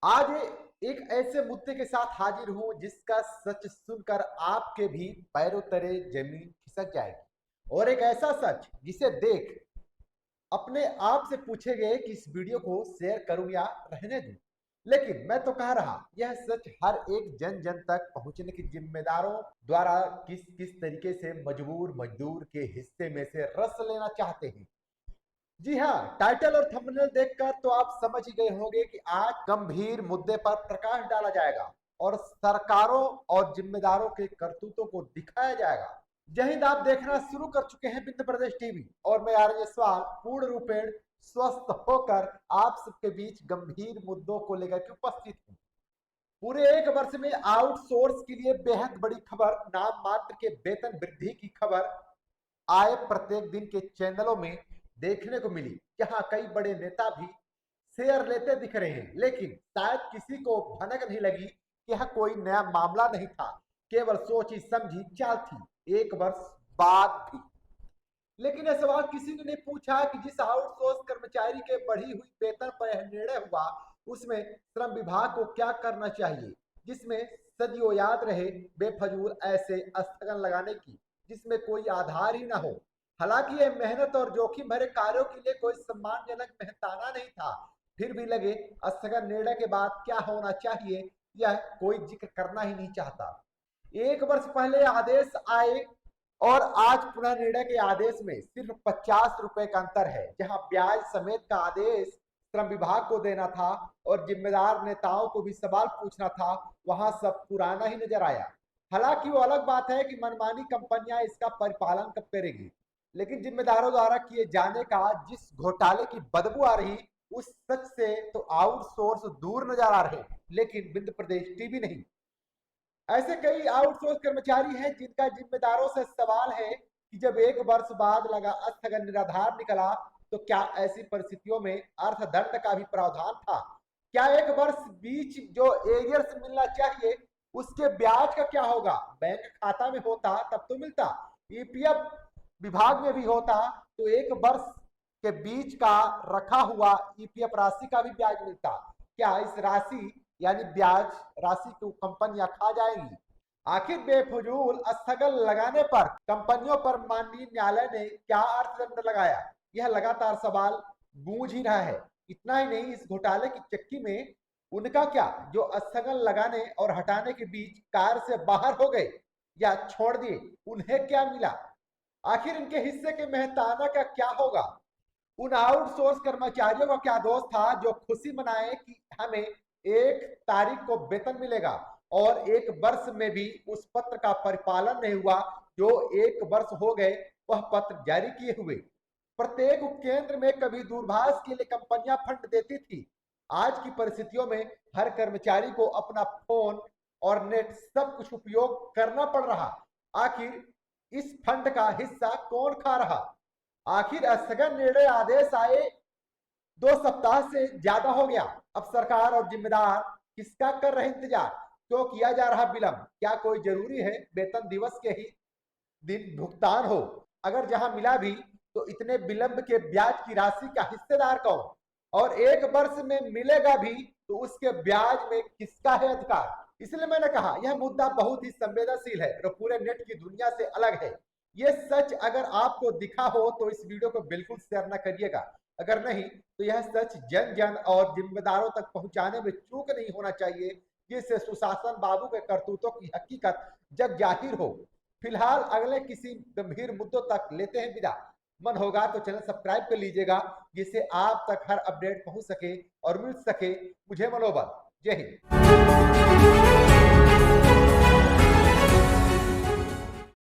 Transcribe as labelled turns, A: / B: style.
A: आज एक ऐसे मुद्दे के साथ हाजिर हूं जिसका सच सुनकर आपके भी पैरों तले जमीन खिसक जाएगी, और एक ऐसा सच जिसे देख अपने आप से पूछेंगे कि इस वीडियो को शेयर करूं या रहने दूं। लेकिन मैं तो कह रहा, यह सच हर एक जन जन तक पहुंचने की जिम्मेदारों द्वारा किस किस तरीके से मजबूर मजदूर के हिस्से में से रस लेना चाहते हैं। जी हाँ, टाइटल और थंबनेल देखकर तो आप समझ ही गए होंगे कि आज गंभीर मुद्दे पर प्रकाश डाला जाएगा और सरकारों और जिम्मेदारों के करतूतों को दिखाया जाएगा। जय हिंद। आप देखना शुरू कर चुके हैं विंध्य प्रदेश टीवी और मैं आर्य सवाल पूर्ण रूपेण स्वस्थ होकर आप सबके बीच गंभीर मुद्दों को लेकर के उपस्थित हूँ। पूरे एक वर्ष में आउटसोर्स के लिए बेहद बड़ी खबर, नाम मात्र के वेतन वृद्धि की खबर आए प्रत्येक दिन के चैनलों में देखने को मिली, जहां कई बड़े नेता भी शेयर लेते दिख रहे हैं। लेकिन शायद किसी को भनक नहीं लगी कि यह कोई नया मामला नहीं था, केवल सोची समझी चाल थी, एक वर्ष बाद भी। लेकिन यह सवाल किसी ने नहीं पूछा कि जिस आउटसोर्स कर्मचारी के बढ़ी हुई वेतन पर यह निर्णय हुआ, उसमें श्रम विभाग को क्या करना चाहिए, जिसमें सदियों याद रहे बेफजूल ऐसे स्थगन लगाने की जिसमें कोई आधार ही ना हो। हालांकि यह मेहनत और जोखिम भरे कार्यों के लिए कोई सम्मानजनक मेहनताना नहीं था, फिर भी लगे स्थगन निर्णय के बाद क्या होना चाहिए यह कोई जिक्र करना ही नहीं चाहता। एक वर्ष पहले आदेश आए और आज पुनः निर्णय के आदेश में सिर्फ 50 रुपए का अंतर है। जहां ब्याज समेत का आदेश श्रम विभाग को देना था और जिम्मेदार नेताओं को भी सवाल पूछना था, वहां सब पुराना ही नजर आया। हालांकि वो अलग बात है कि मनमानी कंपनियां इसका परिपालन कब करेगी, लेकिन जिम्मेदारों द्वारा किए जाने का जिस घोटाले की बदबू आ रही, उस सच से तो आउटसोर्स दूर नजर आ रहे, लेकिन विंध्य प्रदेश टीवी नहीं। ऐसे कई आउटसोर्स कर्मचारी हैं जिनका जिम्मेदारों से सवाल है कि जब एक वर्ष बाद लगा स्थगन निराधार निकला, तो क्या ऐसी परिस्थितियों में अर्थदंड का भी प्रावधान था? क्या एक वर्ष बीच जो एरियर्स मिलना चाहिए उसके ब्याज का क्या होगा? बैंक खाता में होता तब तो मिलता, ईपीएफ विभाग में भी होता तो एक वर्ष के बीच का रखा हुआ ईपीएफ राशि का भी ब्याज मिलता। क्या इस राशि यानी ब्याज राशि को कंपनियां खा जाएंगी? आखिर बेफजूल स्थगन लगाने पर कंपनियों पर माननीय न्यायालय ने क्या अर्थदंड लगाया? यह लगातार सवाल गूंज ही रहा है। इतना ही नहीं, इस घोटाले की चक्की में उनका क्या जो स्थगन लगाने और हटाने के बीच कार से बाहर हो गए या छोड़ दिए, उन्हें क्या मिला? आखिर इनके हिस्से के मेहताना का क्या होगा? उन आउटसोर्स कर्मचारियों का क्या दोष था जो खुशी मनाए कि हमें 1 तारीख को वेतन मिलेगा और एक वर्ष में भी उस पत्र का परिपालन नहीं हुआ जो 1 वर्ष हो गए वह पत्र जारी किए हुए। प्रत्येक उपकेंद्र में कभी दूरभाष के लिए कंपनियां फंड देती थी, आज की परिस्थितियों में हर कर्मचारी को अपना फोन और नेट सब कुछ उपयोग करना पड़ रहा। आखिर इस फंड का हिस्सा कौन खा रहा? आखिर स्थगन निर्णय आदेश आए 2 सप्ताह से ज्यादा हो गया, अब सरकार और जिम्मेदार किसका कर रहे इंतजार? क्यों किया जा रहा विलंब? क्या कोई जरूरी है वेतन दिवस के ही दिन भुगतान हो? अगर जहां मिला भी तो इतने विलंब के ब्याज की राशि का हिस्सेदार कौन? और एक वर्ष में मिलेगा भी तो उसके ब्याज में किसका है अधिकार? इसलिए मैंने कहा यह मुद्दा बहुत ही संवेदनशील है और पूरे नेट की दुनिया से अलग है। ये सच अगर आपको दिखा हो तो इस वीडियो को बिल्कुल शेयर न करिएगा, अगर नहीं तो यह सच जन जन और जिम्मेदारों तक पहुंचाने में चूक नहीं होना चाहिए, जिससे सुशासन बाबू के करतूतों की हकीकत जग जाहिर हो। फिलहाल अगले किसी गंभीर मुद्दों तक लेते हैं विदा। मन होगा तो चैनल सब्सक्राइब कर लीजिएगा, जिससे आप तक हर अपडेट पहुंच सके और मिल सके मुझे मनोबल। जय हिंद।